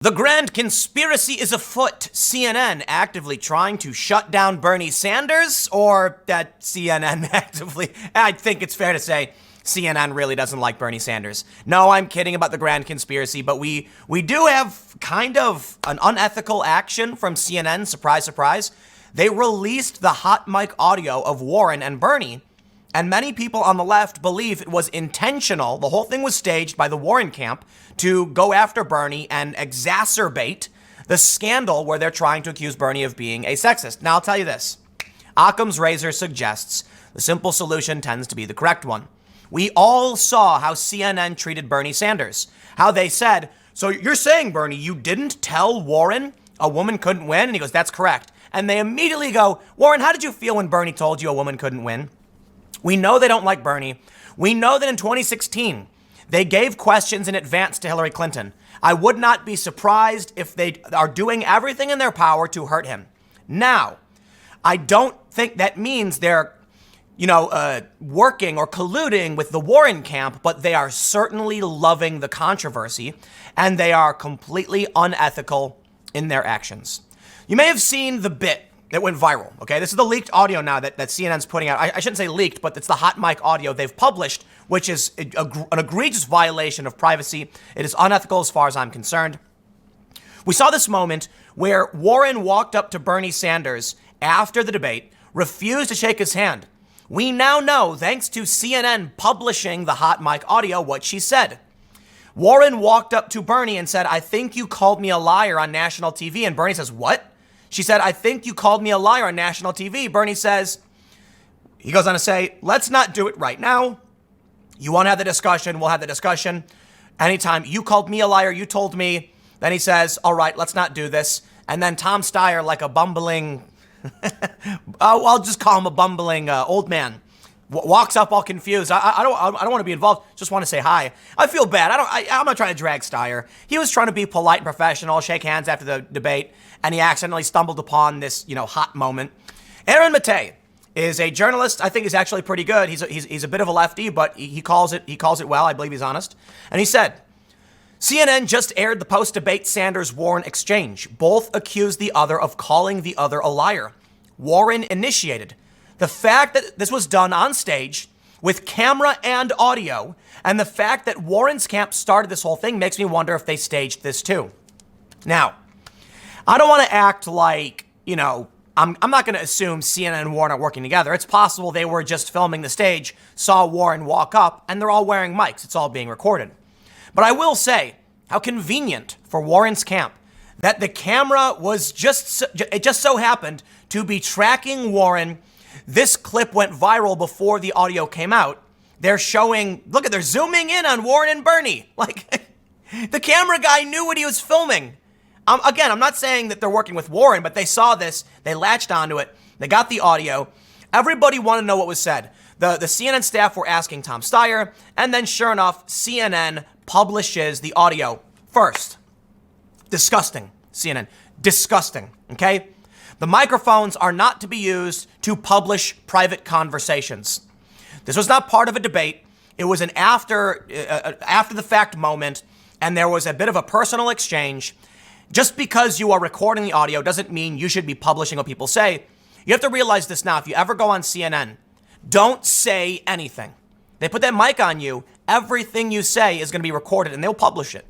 The grand conspiracy is afoot. CNN actively trying to shut down Bernie Sanders, or that CNN actively, I think it's fair to say CNN really doesn't like Bernie Sanders. No, I'm kidding about the grand conspiracy, but we do have kind of an unethical action from CNN, surprise, surprise. They released the hot mic audio of Warren and Bernie, and many people on the left believe it was intentional. The whole thing was staged by the Warren camp to go after Bernie and exacerbate the scandal where they're trying to accuse Bernie of being a sexist. Now, I'll tell you this. Occam's razor suggests the simple solution tends to be the correct one. We all saw how CNN treated Bernie Sanders. How they said, so you're saying, Bernie, you didn't tell Warren a woman couldn't win? And he goes, that's correct. And they immediately go, Warren, how did you feel when Bernie told you a woman couldn't win? We know they don't like Bernie. We know that in 2016, they gave questions in advance to Hillary Clinton. I would not be surprised if they are doing everything in their power to hurt him. Now, I don't think that means they're, working or colluding with the Warren camp, but they are certainly loving the controversy, and they are completely unethical in their actions. You may have seen the bit that went viral, okay? This is the leaked audio now that CNN's putting out. I shouldn't say leaked, but it's the hot mic audio they've published, which is an egregious violation of privacy. It is unethical as far as I'm concerned. We saw this moment where Warren walked up to Bernie Sanders after the debate, refused to shake his hand. We now know, thanks to CNN publishing the hot mic audio, what she said. Warren walked up to Bernie and said, I think you called me a liar on national TV. And Bernie says, what? She said, I think you called me a liar on national TV. Bernie says, he goes on to say, let's not do it right now. You want to have the discussion, we'll have the discussion. Anytime you called me a liar, you told me. Then he says, all right, let's not do this. And then Tom Steyer, like a bumbling, I'll just call him a bumbling old man, walks up all confused. I don't want to be involved. Just want to say hi. I feel bad. I'm not trying to drag Steyer. He was trying to be polite and professional, shake hands after the debate, and he accidentally stumbled upon this, hot moment. Aaron Matei is a journalist. I think he's actually pretty good. He's a bit of a lefty, but he calls it well. I believe he's honest. And he said, CNN just aired the post-debate Sanders-Warren exchange. Both accused the other of calling the other a liar. Warren initiated. The fact that this was done on stage with camera and audio, and the fact that Warren's camp started this whole thing makes me wonder if they staged this too. Now, I don't want to act like, I'm not going to assume CNN and Warren are working together. It's possible they were just filming the stage, saw Warren walk up, and they're all wearing mics. It's all being recorded. But I will say how convenient for Warren's camp that the camera was it just so happened to be tracking Warren. This clip went viral before the audio came out. They're showing, they're zooming in on Warren and Bernie. Like, the camera guy knew what he was filming. Again, I'm not saying that they're working with Warren, but they saw this, they latched onto it, they got the audio. Everybody wanted to know what was said. The CNN staff were asking Tom Steyer, and then sure enough, CNN publishes the audio first. Disgusting, CNN. Disgusting, okay? The microphones are not to be used to publish private conversations. This was not part of a debate. It was an after the fact moment, and there was a bit of a personal exchange. Just because you are recording the audio doesn't mean you should be publishing what people say. You have to realize this now. If you ever go on CNN, don't say anything. They put that mic on you. Everything you say is going to be recorded, and they'll publish it.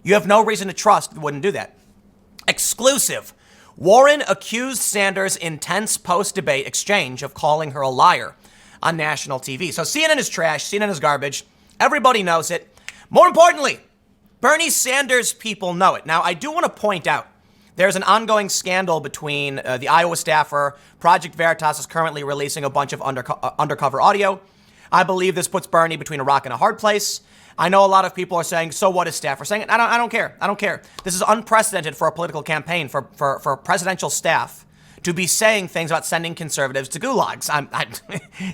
You have no reason to trust they wouldn't do that. Exclusive. Warren accused Sanders' intense post-debate exchange of calling her a liar on national TV. So CNN is trash. CNN is garbage. Everybody knows it. More importantly, Bernie Sanders people know it. Now, I do want to point out there's an ongoing scandal between the Iowa staffer. Project Veritas is currently releasing a bunch of undercover audio. I believe this puts Bernie between a rock and a hard place. I know a lot of people are saying, so what is staffer saying? I don't care. I don't care. This is unprecedented for a political campaign, for presidential staff to be saying things about sending conservatives to gulags.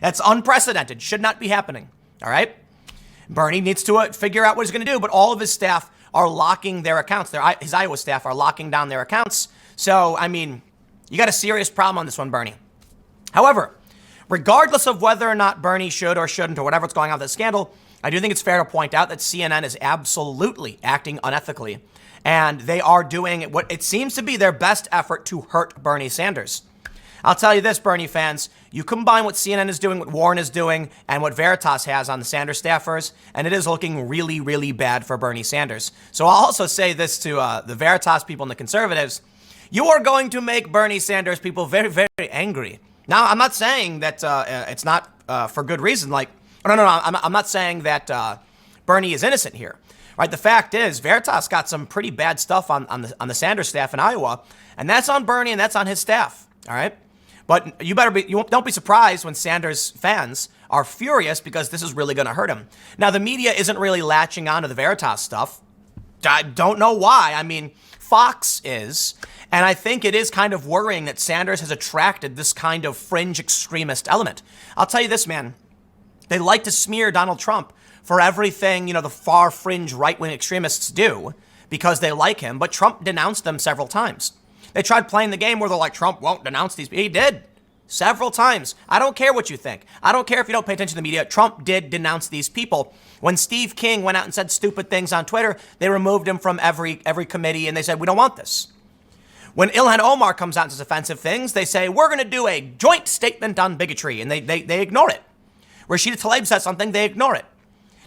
That's unprecedented. Should not be happening. All right? Bernie needs to figure out what he's going to do, but all of his staff are locking their accounts. His Iowa staff are locking down their accounts. So, you got a serious problem on this one, Bernie. However, regardless of whether or not Bernie should or shouldn't or whatever's going on with this scandal, I do think it's fair to point out that CNN is absolutely acting unethically. And they are doing what it seems to be their best effort to hurt Bernie Sanders. I'll tell you this, Bernie fans, you combine what CNN is doing, what Warren is doing, and what Veritas has on the Sanders staffers, and it is looking really, really bad for Bernie Sanders. So I'll also say this to the Veritas people and the conservatives. You are going to make Bernie Sanders people very, very angry. Now, I'm not saying that it's not for good reason. I'm not saying that Bernie is innocent here. Right? The fact is, Veritas got some pretty bad stuff on the Sanders staff in Iowa, and that's on Bernie and that's on his staff. All right? But don't be surprised when Sanders fans are furious because this is really going to hurt him. Now, the media isn't really latching on to the Veritas stuff. I don't know why. I mean, Fox is. And I think it is kind of worrying that Sanders has attracted this kind of fringe extremist element. I'll tell you this, man. They like to smear Donald Trump for everything, the far fringe right-wing extremists do because they like him. But Trump denounced them several times. They tried playing the game where they're like, Trump won't denounce these people. He did. Several times. I don't care what you think. I don't care if you don't pay attention to the media. Trump did denounce these people. When Steve King went out and said stupid things on Twitter, they removed him from every committee and they said, we don't want this. When Ilhan Omar comes out and says offensive things, they say, we're going to do a joint statement on bigotry, and they ignore it. Rashida Tlaib says something, they ignore it.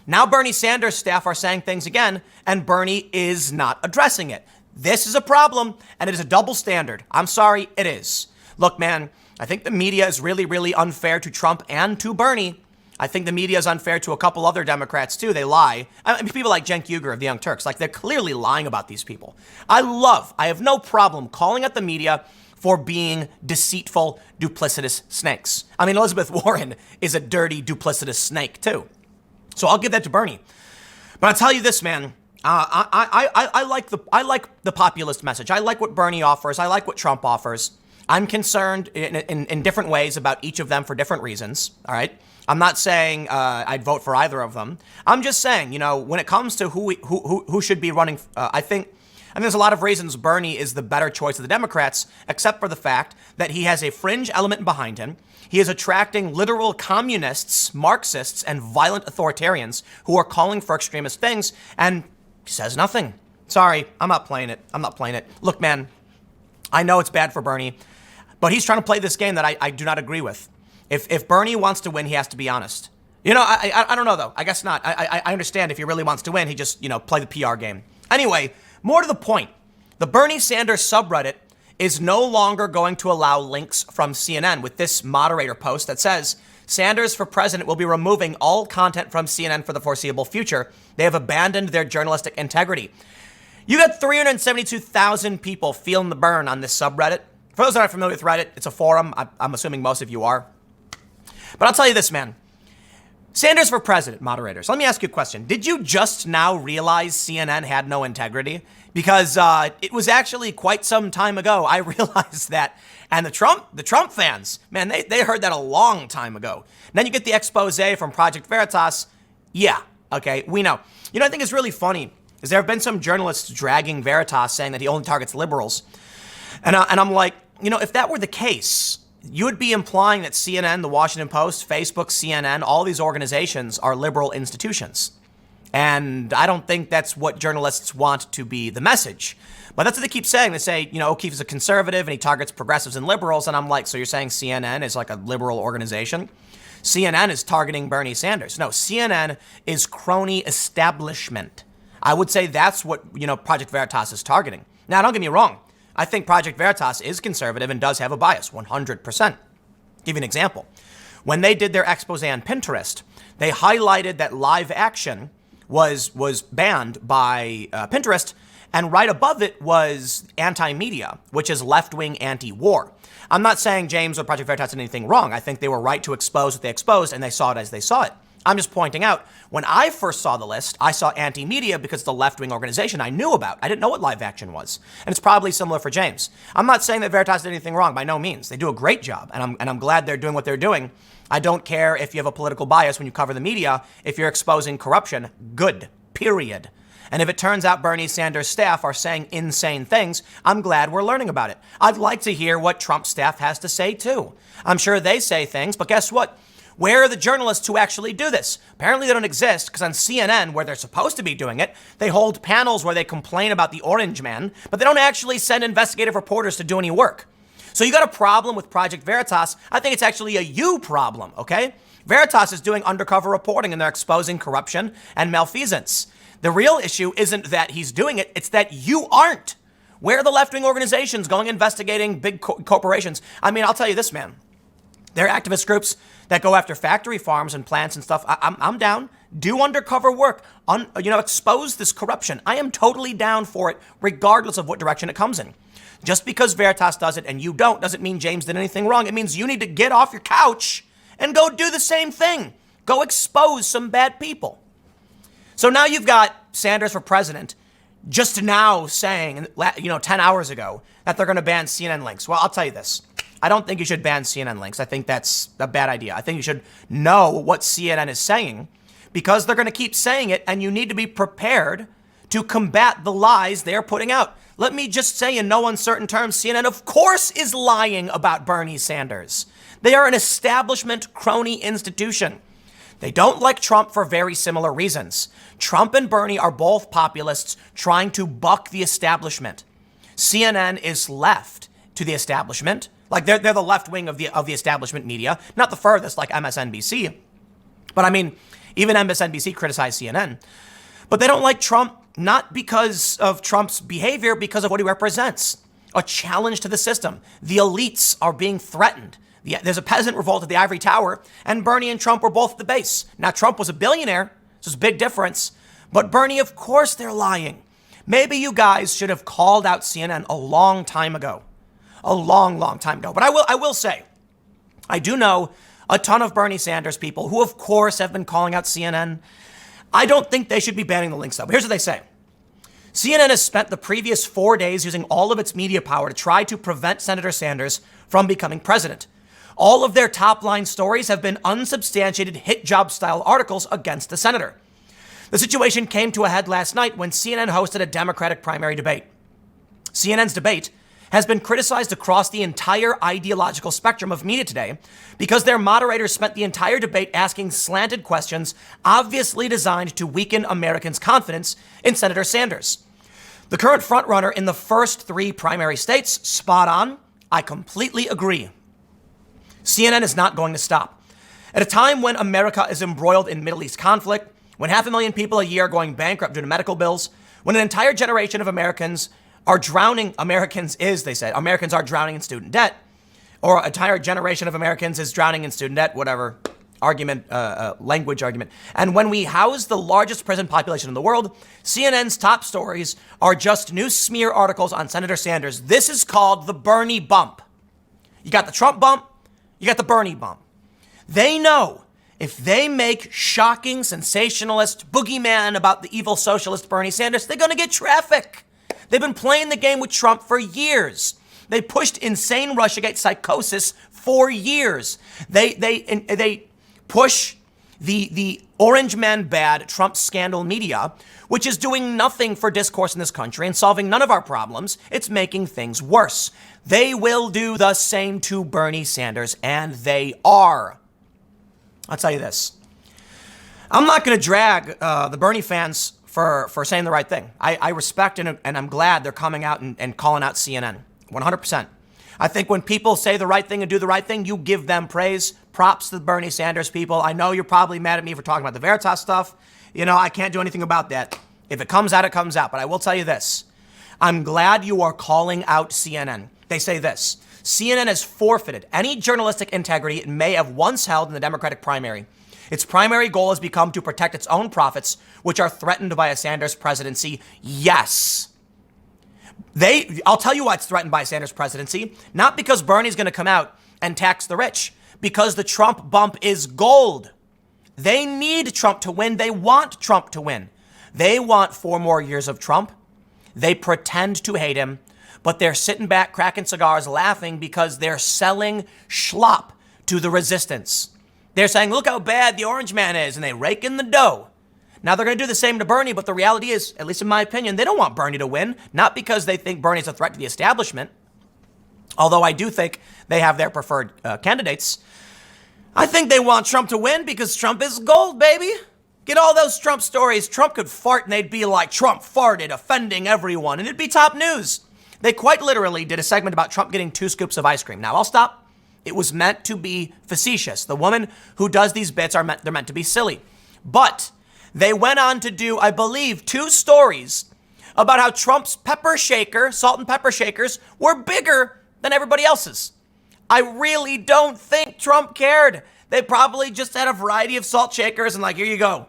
Now Bernie Sanders' staff are saying things again, and Bernie is not addressing it. This is a problem, and it is a double standard. I'm sorry, it is. Look, man, I think the media is really, really unfair to Trump and to Bernie. I think the media is unfair to a couple other Democrats, too. They lie. I mean, people like Cenk Uygur of the Young Turks, they're clearly lying about these people. I have no problem calling out the media for being deceitful, duplicitous snakes. I mean, Elizabeth Warren is a dirty, duplicitous snake, too. So I'll give that to Bernie. But I'll tell you this, man. I like the populist message. I like what Bernie offers. I like what Trump offers. I'm concerned in different ways about each of them for different reasons. All right. I'm not saying I'd vote for either of them. I'm just saying, when it comes to who should be running, I think there's a lot of reasons Bernie is the better choice of the Democrats, except for the fact that he has a fringe element behind him. He is attracting literal communists, Marxists, and violent authoritarians who are calling for extremist things, and he says nothing. Sorry, I'm not playing it. Look, man, I know it's bad for Bernie, but he's trying to play this game that I do not agree with. If Bernie wants to win, he has to be honest. I don't know, though. I guess not. I understand if he really wants to win, he just, play the PR game. Anyway, more to the point, the Bernie Sanders subreddit is no longer going to allow links from CNN with this moderator post that says, Sanders for president will be removing all content from CNN for the foreseeable future. They have abandoned their journalistic integrity. You got 372,000 people feeling the burn on this subreddit. For those that aren't familiar with Reddit, it's a forum. I'm assuming most of you are. But I'll tell you this, man. Sanders for president, moderators. Let me ask you a question. Did you just now realize CNN had no integrity? Because it was actually quite some time ago I realized that. And the Trump fans, man, they heard that a long time ago. Then you get the expose from Project Veritas. Yeah, okay, we know. I think it's really funny is there have been some journalists dragging Veritas saying that he only targets liberals. And I'm like, if that were the case, you would be implying that CNN, the Washington Post, Facebook, CNN, all these organizations are liberal institutions. And I don't think that's what journalists want to be the message. But that's what they keep saying. They say, O'Keefe is a conservative and he targets progressives and liberals. And I'm like, so you're saying CNN is like a liberal organization? CNN is targeting Bernie Sanders. No, CNN is crony establishment. I would say that's what, Project Veritas is targeting. Now, don't get me wrong. I think Project Veritas is conservative and does have a bias, 100%. Give you an example. When they did their expose on Pinterest, they highlighted that live action was banned by Pinterest, and right above it was anti-media, which is left-wing anti-war. I'm not saying James or Project Veritas did anything wrong. I think they were right to expose what they exposed, and they saw it as they saw it. I'm just pointing out, when I first saw the list, I saw anti-media because it's the left-wing organization I knew about. I didn't know what live action was. And it's probably similar for James. I'm not saying that Veritas did anything wrong, by no means. They do a great job, and I'm glad they're doing what they're doing. I don't care if you have a political bias when you cover the media. If you're exposing corruption, good, period. And if it turns out Bernie Sanders' staff are saying insane things, I'm glad we're learning about it. I'd like to hear what Trump's staff has to say, too. I'm sure they say things, but guess what? Where are the journalists who actually do this? Apparently they don't exist, because on CNN, where they're supposed to be doing it, they hold panels where they complain about the Orange Man, but they don't actually send investigative reporters to do any work. So you got a problem with Project Veritas. I think it's actually a you problem, okay? Veritas is doing undercover reporting and they're exposing corruption and malfeasance. The real issue isn't that he's doing it, it's that you aren't. Where are the left-wing organizations going investigating big corporations? I mean, I'll tell you this, man. There are activist groups that go after factory farms and plants and stuff. I'm down. Do undercover work. Expose this corruption. I am totally down for it, regardless of what direction it comes in. Just because Veritas does it and you don't doesn't mean James did anything wrong. It means you need to get off your couch and go do the same thing. Go expose some bad people. So now you've got Sanders for president just now saying, 10 hours ago, that they're going to ban CNN links. Well, I'll tell you this. I don't think you should ban CNN links. I think that's a bad idea. I think you should know what CNN is saying, because they're going to keep saying it, and you need to be prepared to combat the lies they're putting out. Let me just say in no uncertain terms, CNN, of course, is lying about Bernie Sanders. They are an establishment crony institution. They don't like Trump for very similar reasons. Trump and Bernie are both populists trying to buck the establishment. CNN is left to the establishment. Like they're the left wing of the establishment media, not the furthest like MSNBC. But I mean, even MSNBC criticized CNN. But they don't like Trump, not because of Trump's behavior, because of what he represents. A challenge to the system. The elites are being threatened. There's a peasant revolt at the Ivory Tower, and Bernie and Trump were both at the base. Now, Trump was a billionaire, so it's a big difference. But Bernie, of course they're lying. Maybe you guys should have called out CNN a long time ago. A long, long time ago. But I will say, I do know a ton of Bernie Sanders people who, of course, have been calling out CNN. I don't think they should be banning the links, though. Here's what they say. CNN has spent the previous 4 days using all of its media power to try to prevent Senator Sanders from becoming president. All of their top-line stories have been unsubstantiated hit job-style articles against the senator. The situation came to a head last night when CNN hosted a Democratic primary debate. CNN's debate has been criticized across the entire ideological spectrum of media today because their moderators spent the entire debate asking slanted questions obviously designed to weaken Americans' confidence in Senator Sanders. The current frontrunner in the first 3 primary states, spot on. I completely agree. CNN is not going to stop. At a time when America is embroiled in Middle East conflict, when 500,000 people a year are going bankrupt due to medical bills, when an entire generation of Americans are drowning, Americans are drowning in student debt, or an entire generation of Americans is drowning in student debt, whatever language argument. And when we house the largest prison population in the world, CNN's top stories are just new smear articles on Senator Sanders. This is called the Bernie bump. You got the Trump bump, you got the Bernie bump. They know if they make shocking, sensationalist boogeyman about the evil socialist Bernie Sanders, they're going to get traffic. They've been playing the game with Trump for years. They pushed insane Russiagate psychosis for years. They push the Orange Man bad Trump scandal media, which is doing nothing for discourse in this country and solving none of our problems. It's making things worse. They will do the same to Bernie Sanders, and they are. I'll tell you this. I'm not going to drag the Bernie fans for saying the right thing. I respect and I'm glad they're coming out and calling out CNN. 100%. I think when people say the right thing and do the right thing, you give them praise. Props to the Bernie Sanders people. I know you're probably mad at me for talking about the Veritas stuff. I can't do anything about that. If it comes out, it comes out. But I will tell you this. I'm glad you are calling out CNN. They say this. CNN has forfeited any journalistic integrity it may have once held in the Democratic primary. Its primary goal has become to protect its own profits, which are threatened by a Sanders presidency. Yes. I'll tell you why it's threatened by a Sanders presidency. Not because Bernie's going to come out and tax the rich, because the Trump bump is gold. They need Trump to win. They want Trump to win. They want 4 more years of Trump. They pretend to hate him, but they're sitting back, cracking cigars, laughing because they're selling schlop to the resistance. They're saying, look how bad the Orange Man is, and they rake in the dough. Now, they're going to do the same to Bernie, but the reality is, at least in my opinion, they don't want Bernie to win, not because they think Bernie's a threat to the establishment, although I do think they have their preferred candidates. I think they want Trump to win because Trump is gold, baby. Get all those Trump stories. Trump could fart and they'd be like, Trump farted, offending everyone, and it'd be top news. They quite literally did a segment about Trump getting 2 scoops of ice cream. Now, I'll stop. It was meant to be facetious. The woman who does these bits they're meant to be silly. But they went on to do, I believe, 2 stories about how Trump's pepper shaker, salt and pepper shakers, were bigger than everybody else's. I really don't think Trump cared. They probably just had a variety of salt shakers and like, here you go.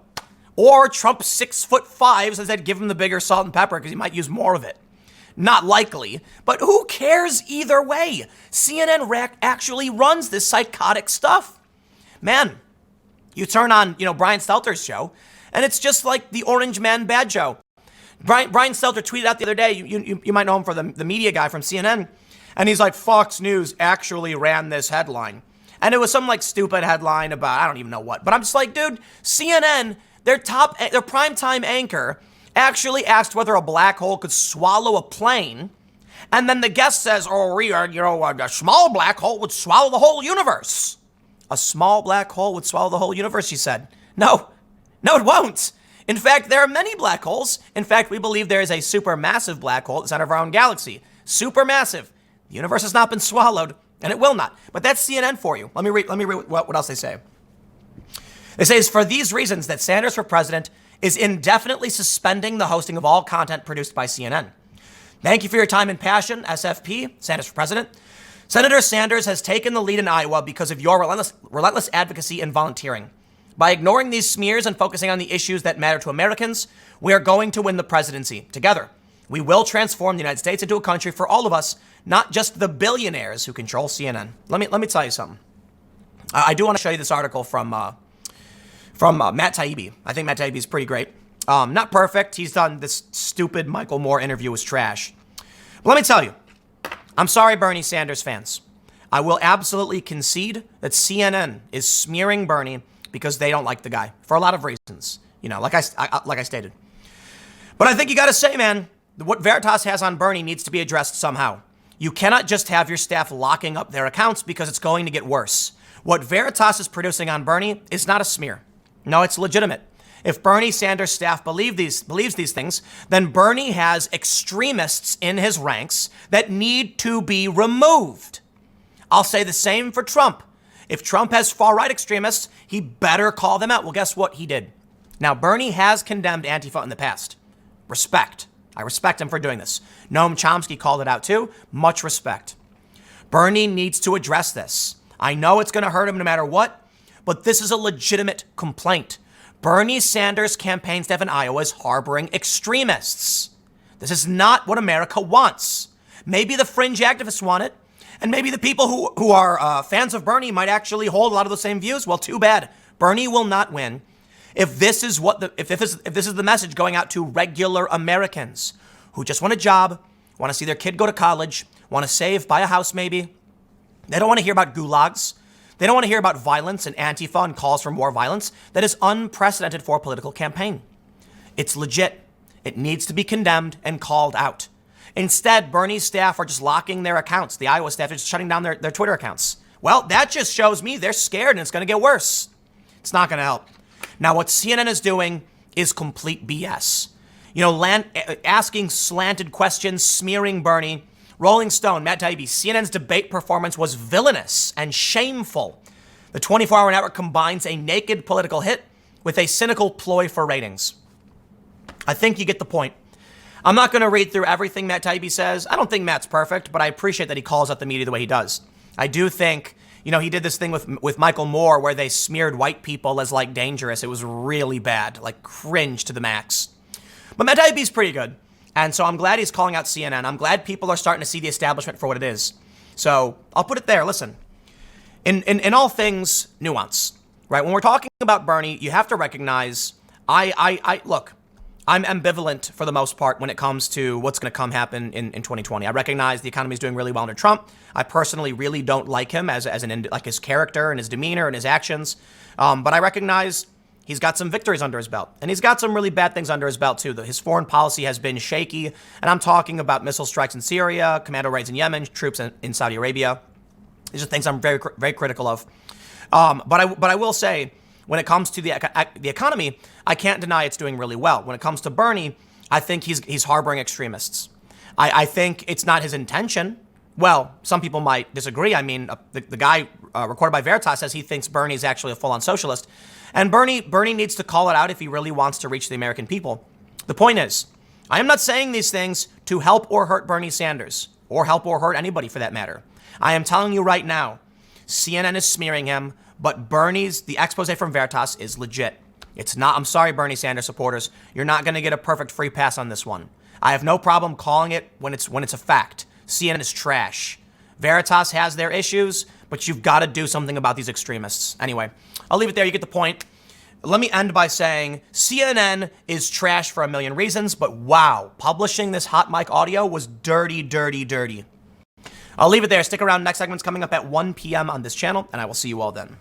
Or Trump's 6'5" said give him the bigger salt and pepper because he might use more of it. Not likely, but who cares either way? CNN actually runs this psychotic stuff. Man, you turn on, Brian Stelter's show, and it's just like the Orange Man Bad Show. Brian Stelter tweeted out the other day, you might know him for the media guy from CNN, and he's like, Fox News actually ran this headline. And it was some like stupid headline about, I don't even know what, but I'm just like, dude, CNN, their primetime anchor actually asked whether a black hole could swallow a plane. And then the guest says, a small black hole would swallow the whole universe. A small black hole would swallow the whole universe, she said. No, it won't. In fact, there are many black holes. In fact, we believe there is a supermassive black hole at the center of our own galaxy. Supermassive. The universe has not been swallowed, and it will not. But that's CNN for you. Let me read what else they say. They say it's for these reasons that Sanders for president is indefinitely suspending the hosting of all content produced by CNN. Thank you for your time and passion, SFP, Sanders for president. Senator Sanders has taken the lead in Iowa because of your relentless advocacy and volunteering. By ignoring these smears and focusing on the issues that matter to Americans, we are going to win the presidency together. We will transform the United States into a country for all of us, not just the billionaires who control CNN. Let me tell you something. I do want to show you this article from Matt Taibbi. I think Matt Taibbi is pretty great. Not perfect. He's done this stupid Michael Moore interview was trash. But let me tell you, I'm sorry, Bernie Sanders fans. I will absolutely concede that CNN is smearing Bernie because they don't like the guy for a lot of reasons. Like I stated. But I think you got to say, man, what Veritas has on Bernie needs to be addressed somehow. You cannot just have your staff locking up their accounts because it's going to get worse. What Veritas is producing on Bernie is not a smear. No, it's legitimate. If Bernie Sanders' staff believes these things, then Bernie has extremists in his ranks that need to be removed. I'll say the same for Trump. If Trump has far-right extremists, he better call them out. Well, guess what? He did. Now, Bernie has condemned Antifa in the past. Respect. I respect him for doing this. Noam Chomsky called it out too. Much respect. Bernie needs to address this. I know it's going to hurt him no matter what, but this is a legitimate complaint. Bernie Sanders' campaign staff in Iowa is harboring extremists. This is not what America wants. Maybe the fringe activists want it, and maybe the people who are fans of Bernie might actually hold a lot of the same views. Well, too bad. Bernie will not win. If this is the message going out to regular Americans who just want a job, want to see their kid go to college, want to save, buy a house maybe. They don't want to hear about gulags. They don't want to hear about violence and Antifa and calls for more violence. That is unprecedented for a political campaign. It's legit. It needs to be condemned and called out. Instead, Bernie's staff are just locking their accounts. The Iowa staff is shutting down their Twitter accounts. Well, that just shows me they're scared and it's going to get worse. It's not going to help. Now, what CNN is doing is complete BS. Asking slanted questions, smearing Bernie. Rolling Stone, Matt Taibbi, CNN's debate performance was villainous and shameful. The 24-hour network combines a naked political hit with a cynical ploy for ratings. I think you get the point. I'm not going to read through everything Matt Taibbi says. I don't think Matt's perfect, but I appreciate that he calls out the media the way he does. I do think, he did this thing with Michael Moore where they smeared white people as like dangerous. It was really bad, like cringe to the max. But Matt Taibbi's pretty good. And so I'm glad he's calling out CNN. I'm glad people are starting to see the establishment for what it is. So I'll put it there. Listen, in all things, nuance, right? When we're talking about Bernie, you have to recognize, look, I'm ambivalent for the most part when it comes to what's going to happen in 2020. I recognize the economy is doing really well under Trump. I personally really don't like him as his character and his demeanor and his actions. But I recognize he's got some victories under his belt, and he's got some really bad things under his belt too. His foreign policy has been shaky, and I'm talking about missile strikes in Syria, commando raids in Yemen, troops in Saudi Arabia. These are things I'm very, very critical of. But I will say, when it comes to the economy, I can't deny it's doing really well. When it comes to Bernie, I think he's harboring extremists. I think it's not his intention. Well, some people might disagree. I mean, the guy recorded by Veritas says he thinks Bernie is actually a full-on socialist. And Bernie needs to call it out if he really wants to reach the American people. The point is, I am not saying these things to help or hurt Bernie Sanders, or help or hurt anybody for that matter. I am telling you right now, CNN is smearing him, but the expose from Veritas is legit. It's not. I'm sorry, Bernie Sanders supporters. You're not going to get a perfect free pass on this one. I have no problem calling it when it's a fact. CNN is trash. Veritas has their issues, but you've got to do something about these extremists. Anyway, I'll leave it there. You get the point. Let me end by saying CNN is trash for a million reasons, but wow, publishing this hot mic audio was dirty, dirty, dirty. I'll leave it there. Stick around. Next segment's coming up at 1 p.m. on this channel, and I will see you all then.